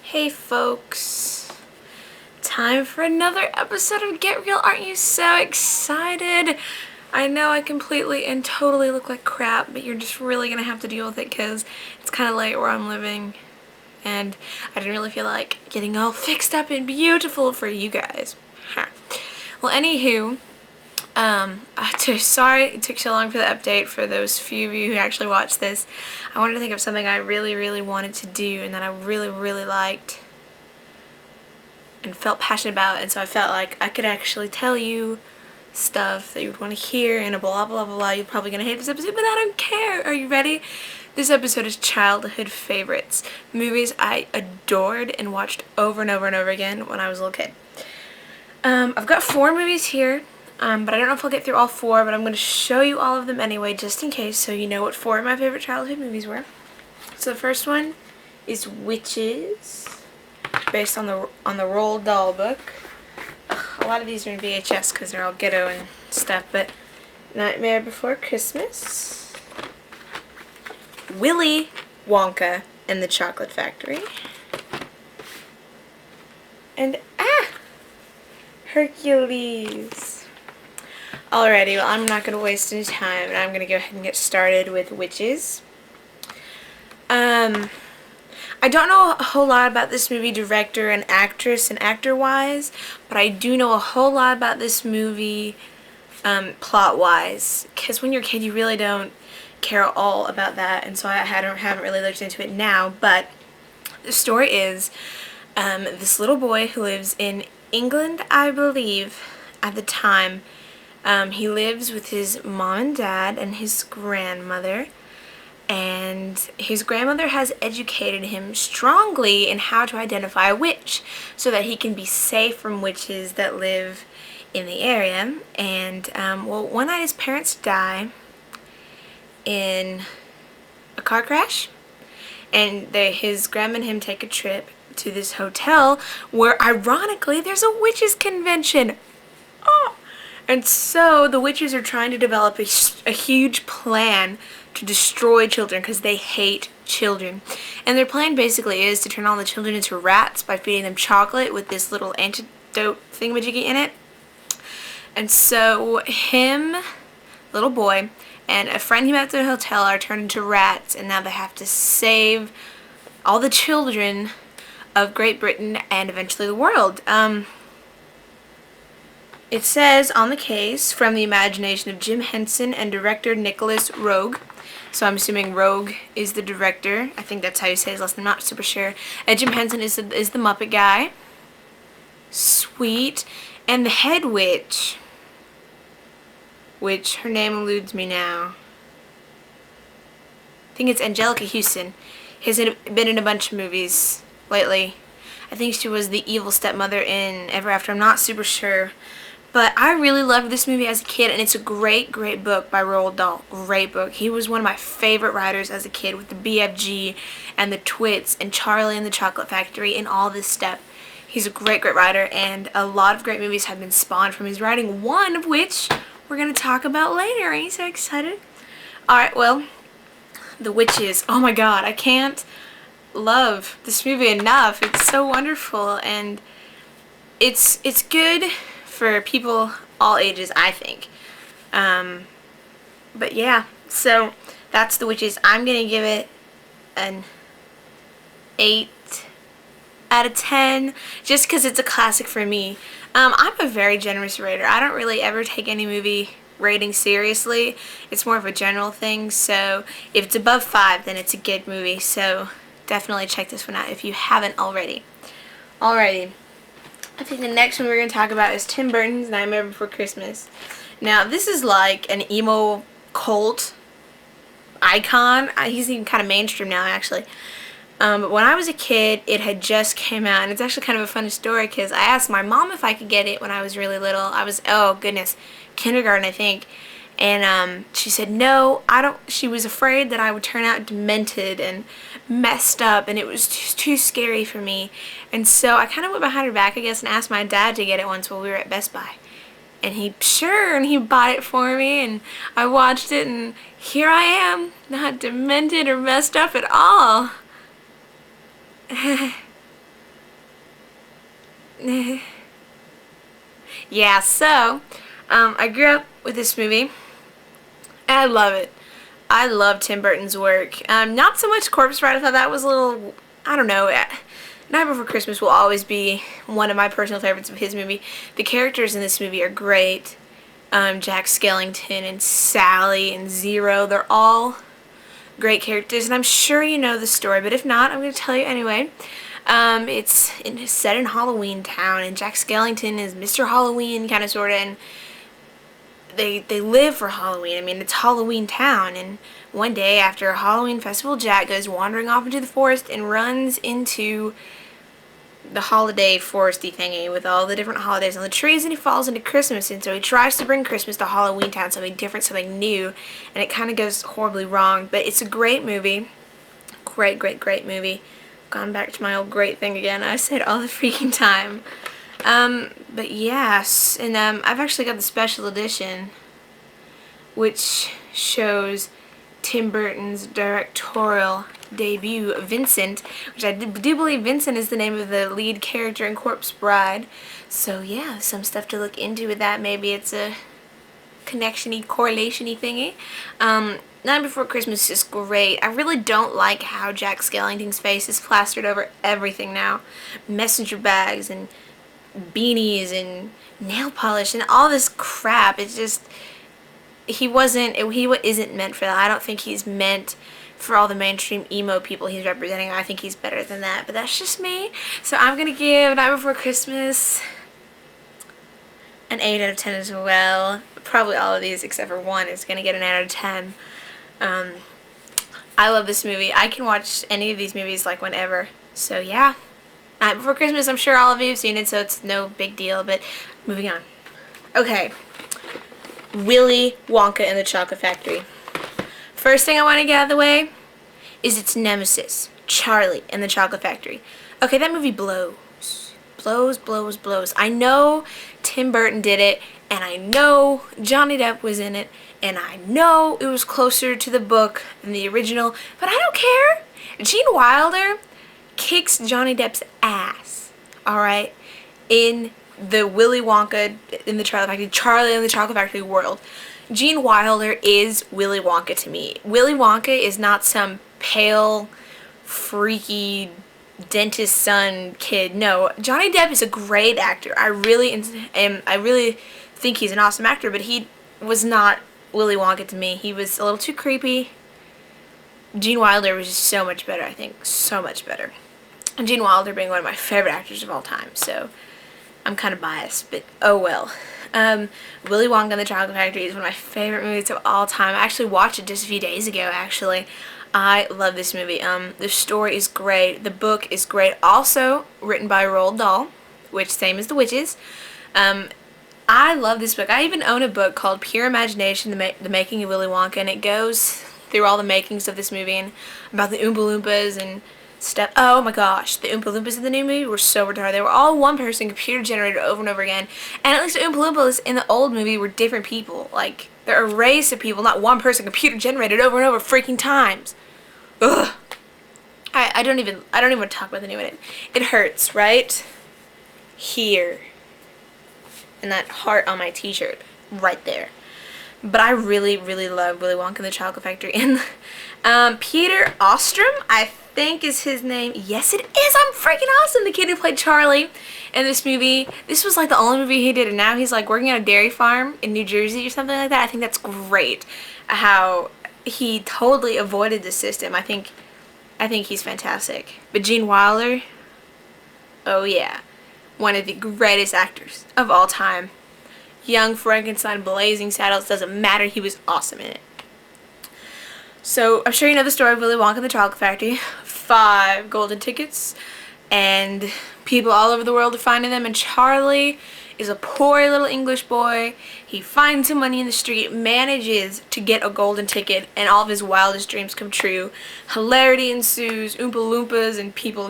Hey folks, time for another episode of Get Real. Aren't you so excited? I know I completely and totally look like crap, but you're just really gonna have to deal with it because it's kind of late where I'm living and I didn't really feel like getting all fixed up and beautiful for you guys. Huh. Well, anywho, sorry it took so long for the update for those few of you who actually watched this. I wanted to think of something I really wanted to do and that I really liked and felt passionate about, and so I felt like I could actually tell you stuff that you would want to hear and a blah blah blah. You're probably gonna hate this episode, but I don't care. Are you ready? This episode is childhood favorites. Movies I adored and watched over and over again when I was a little kid. I've got 4 movies here, but I don't know if I'll get through all 4, but I'm going to show you all of them anyway, just in case, so you know what 4 of my favorite childhood movies were. So the first one is Witches, based on the Roald Dahl book. A lot of these are in VHS because they're all ghetto and stuff, but Nightmare Before Christmas, Willy Wonka and the Chocolate Factory, and Hercules. Alrighty, well, I'm not going to waste any time, and I'm going to go ahead and get started with Witches. I don't know a whole lot about this movie director and actress and actor-wise, but I do know a whole lot about this movie plot-wise, because when you're a kid you really don't care all about that, and so I haven't really looked into it now, but the story is this little boy who lives in England, I believe, at the time. He lives with his mom and dad and his grandmother, and his grandmother has educated him strongly in how to identify a witch so that he can be safe from witches that live in the area. And well, one night his parents die in a car crash, and his grandma and him take a trip to this hotel where ironically there's a witches convention. Oh! And so the witches are trying to develop a huge plan to destroy children because they hate children. And their plan basically is to turn all the children into rats by feeding them chocolate with this little antidote thingamajiggy in it. And so him, little boy, and a friend he met at the hotel are turned into rats, and now they have to save all the children of Great Britain and eventually the world. It says on the case, from the imagination of Jim Henson and director Nicholas Roeg. So I'm assuming Roeg is the director. I think that's how you say his last name, I'm not super sure. Jim Henson is the Muppet guy. Sweet. And the head witch, which her name eludes me now. I think it's Angelica Houston. Has been in a bunch of movies lately. I think she was the evil stepmother in Ever After. I'm not super sure. But I really loved this movie as a kid, and it's a great book by Roald Dahl. Great book. He was one of my favorite writers as a kid with the BFG and the Twits and Charlie and the Chocolate Factory and all this stuff. He's a great writer, and a lot of great movies have been spawned from his writing, one of which we're going to talk about later. Are you so excited? Alright, well, The Witches. Oh my god, I can't love this movie enough. It's so wonderful, and it's good for people all ages, I think. But yeah, so that's The Witches. I'm gonna give it an 8 out of 10 just because it's a classic for me. I'm a very generous rater. I don't really ever take any movie rating seriously. It's more of a general thing, so if it's above 5 then it's a good movie, so definitely check this one out if you haven't already. Alrighty. I think the next one we're going to talk about is Tim Burton's Nightmare Before Christmas. Now, this is like an emo cult icon. He's even kind of mainstream now, actually. But when I was a kid, it had just came out, and it's actually kind of a funny story because I asked my mom if I could get it when I was really little. I was, oh goodness, kindergarten, I think. And she said no, I don't. She was afraid that I would turn out demented and messed up, and it was just too scary for me. And so I kind of went behind her back, I guess, and asked my dad to get it once while we were at Best Buy. And he bought it for me, and I watched it, and here I am, not demented or messed up at all. Yeah, so, I grew up with this movie, and I love it. I love Tim Burton's work. Not so much Corpse Bride. I thought that was a little, I don't know. Night Before Christmas will always be one of my personal favorites of his movie. The characters in this movie are great. Jack Skellington and Sally and Zero, they're all great characters, and I'm sure you know the story, but if not, I'm going to tell you anyway. It's set in Halloween Town, and Jack Skellington is Mr. Halloween, kind of, sort of, and they live for Halloween. I mean, it's Halloween Town, and one day after a Halloween festival, Jack goes wandering off into the forest and runs into the holiday foresty thingy with all the different holidays on the trees, and he falls into Christmas, and so he tries to bring Christmas to Halloween Town, something different, something new, and it kind of goes horribly wrong, but it's a great movie. Great movie. Gone back to my old great thing again. I say it all the freaking time. But yes, and I've actually got the special edition, which shows Tim Burton's directorial debut, Vincent, which I do believe Vincent is the name of the lead character in Corpse Bride. So yeah, some stuff to look into with that. Maybe it's a connection-y, correlation-y thingy. Night Before Christmas is great. I really don't like how Jack Skellington's face is plastered over everything now. Messenger bags and beanies and nail polish and all this crap. It's just, he isn't meant for that. I don't think he's meant for all the mainstream emo people he's representing. I think he's better than that, but that's just me. So I'm gonna give Night Before Christmas an 8 out of 10 as well. Probably all of these except for one is gonna get an 8 out of 10. I love this movie. I can watch any of these movies like whenever. So yeah, Night Before Christmas, I'm sure all of you have seen it, so it's no big deal, but moving on. Okay, Willy Wonka and the Chocolate Factory. First thing I want to get out of the way is its nemesis, Charlie and the Chocolate Factory. Okay, that movie blows. Blows. I know Tim Burton did it, and I know Johnny Depp was in it, and I know it was closer to the book than the original, but I don't care. Gene Wilder kicks Johnny Depp's ass, alright, in the Willy Wonka in the Chocolate Factory, Charlie in the Chocolate Factory world. Gene Wilder is Willy Wonka to me. Willy Wonka is not some pale, freaky dentist son kid. No, Johnny Depp is a great actor. I really think he's an awesome actor, but he was not Willy Wonka to me. He was a little too creepy. Gene Wilder was just so much better, I think. So much better. And Gene Wilder being one of my favorite actors of all time, so I'm kind of biased, but oh well. Willy Wonka and the Chocolate Factory is one of my favorite movies of all time. I actually watched it just a few days ago, actually. I love this movie. The story is great. The book is great. Also written by Roald Dahl, which same as The Witches. I love this book. I even own a book called Pure Imagination, The Making of Willy Wonka, and it goes through all the makings of this movie and about the Oompa Loompas and stuff. Oh my gosh, the Oompa Loompas in the new movie were so retarded. They were all one person, computer generated over and over again. And at least the Oompa Loompas in the old movie were different people. Like, they're a race of people, not one person, computer generated over and over freaking times. Ugh. I don't even want to talk about the new one. It hurts, right? Here. And that heart on my t-shirt. Right there. But I really love Willy Wonka and the Chocolate Factory. And Peter Ostrom, I think is his name. Yes, it is. I'm freaking awesome. The kid who played Charlie in this movie. This was like the only movie he did, and now he's like working at a dairy farm in New Jersey or something like that. I think that's great. How he totally avoided the system. I think he's fantastic. But Gene Wilder, oh yeah, one of the greatest actors of all time. Young Frankenstein, Blazing Saddles, doesn't matter, he was awesome in it. So, I'm sure you know the story of Willy Wonka and the Chocolate Factory. 5 golden tickets, and people all over the world are finding them, and Charlie is a poor little English boy. He finds some money in the street, manages to get a golden ticket, and all of his wildest dreams come true. Hilarity ensues, Oompa Loompas and people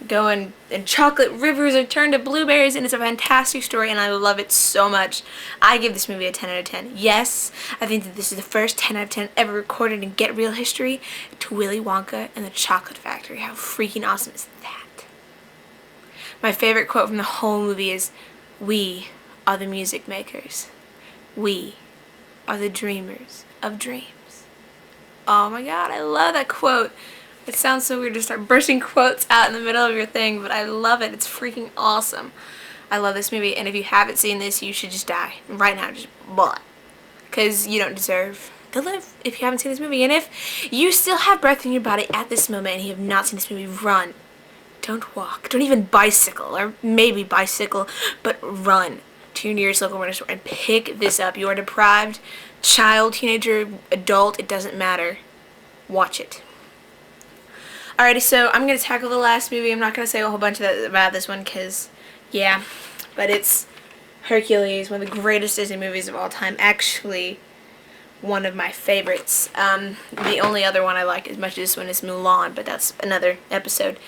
going, and chocolate rivers are turned to blueberries, and it's a fantastic story, and I love it so much. I give this movie a 10 out of 10. Yes, I think that this is the first 10 out of 10 ever recorded in Get Real history to Willy Wonka and the Chocolate Factory. How freaking awesome is that? My favorite quote from the whole movie is, "We are the music makers. We are the dreamers of dreams." Oh my god, I love that quote. It sounds so weird to start bursting quotes out in the middle of your thing, but I love it. It's freaking awesome. I love this movie, and if you haven't seen this, you should just die. Right now, just blah. Because you don't deserve to live if you haven't seen this movie. And if you still have breath in your body at this moment and you have not seen this movie, run. Don't walk. Don't even bicycle, or maybe bicycle, but run to your nearest local rental store and pick this up. You are deprived, child, teenager, adult, it doesn't matter. Watch it. Alrighty, so I'm going to tackle the last movie. I'm not going to say a whole bunch about this one because, yeah, but it's Hercules, one of the greatest Disney movies of all time. Actually, one of my favorites. The only other one I like as much as this one is Mulan, but that's another episode.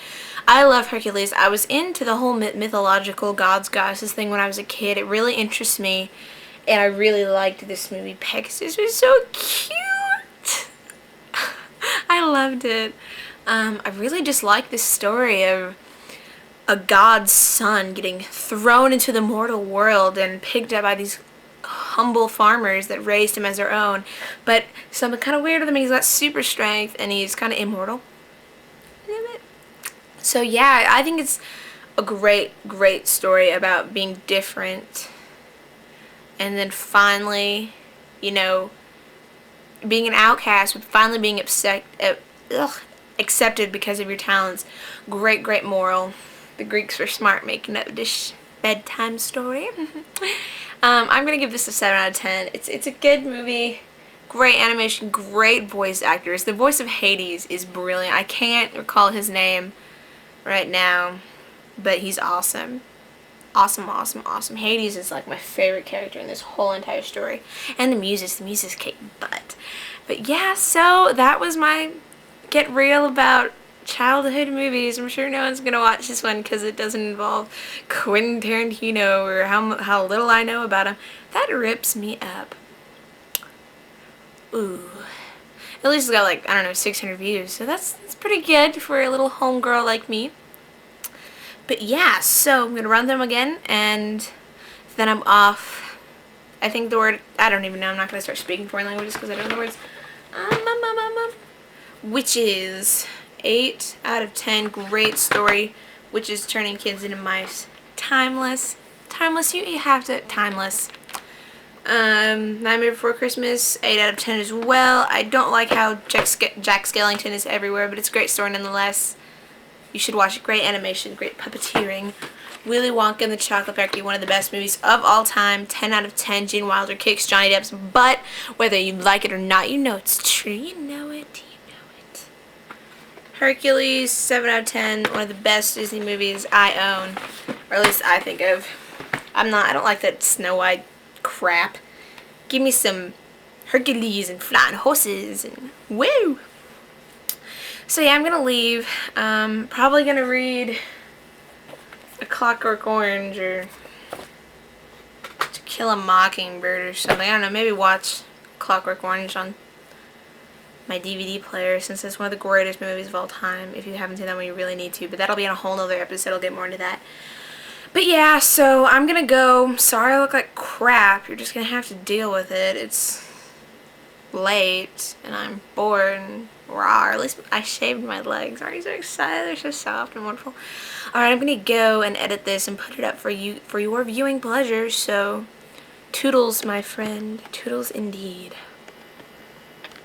I love Hercules. I was into the whole mythological gods, goddesses thing when I was a kid. It really interests me, and I really liked this movie. Pegasus was so cute. I loved it. I really just like this story of a god's son getting thrown into the mortal world and picked up by these humble farmers that raised him as their own. But something kind of weird with him, he's got super strength and he's kind of immortal. So yeah, I think it's a great story about being different and then finally, you know, being an outcast, but finally being accepted because of your talents. Great moral. The Greeks were smart making up this bedtime story. I'm gonna give this a 7 out of 10. It's a good movie. Great animation, great voice actors. The voice of Hades is brilliant. I can't recall his name right now, but he's awesome. Awesome. Hades is like my favorite character in this whole entire story. And the music's kick butt. But yeah, so that was my get real about childhood movies. I'm sure no one's gonna watch this one because it doesn't involve Quentin Tarantino or how little I know about him. That rips me up. Ooh. At least it's got like, I don't know, 600 views. So that's pretty good for a little homegirl like me. But yeah, so I'm going to run them again and then I'm off. I think the word, I don't even know, I'm not going to start speaking foreign languages because I don't know the words. Witches. 8 out of 10. Great story. Witches turning kids into mice. Timeless. You have to, timeless. Nightmare Before Christmas, 8 out of 10 as well. I don't like how Jack Skellington is everywhere, but it's a great story nonetheless. You should watch it. Great animation, great puppeteering. Willy Wonka and the Chocolate Factory, one of the best movies of all time. 10 out of 10. Gene Wilder kicks Johnny Depp's butt. Whether you like it or not, you know it's true. You know it. Hercules, 7 out of 10. One of the best Disney movies I own, or at least I think of. I don't like that Snow White crap. Give me some Hercules and flying horses and woo! So yeah, I'm gonna leave. Probably gonna read A Clockwork Orange or To Kill a Mockingbird or something. I don't know, maybe watch Clockwork Orange on my DVD player since it's one of the greatest movies of all time. If you haven't seen that one, you really need to. But that'll be in a whole nother episode. I'll get more into that. But yeah, so I'm gonna go. Sorry I look like crap. You're just gonna have to deal with it. It's late and I'm bored and raw. Or at least I shaved my legs. Aren't you so excited? They're so soft and wonderful. Alright, I'm gonna go and edit this and put it up for you for your viewing pleasure. So toodles, my friend. Toodles indeed.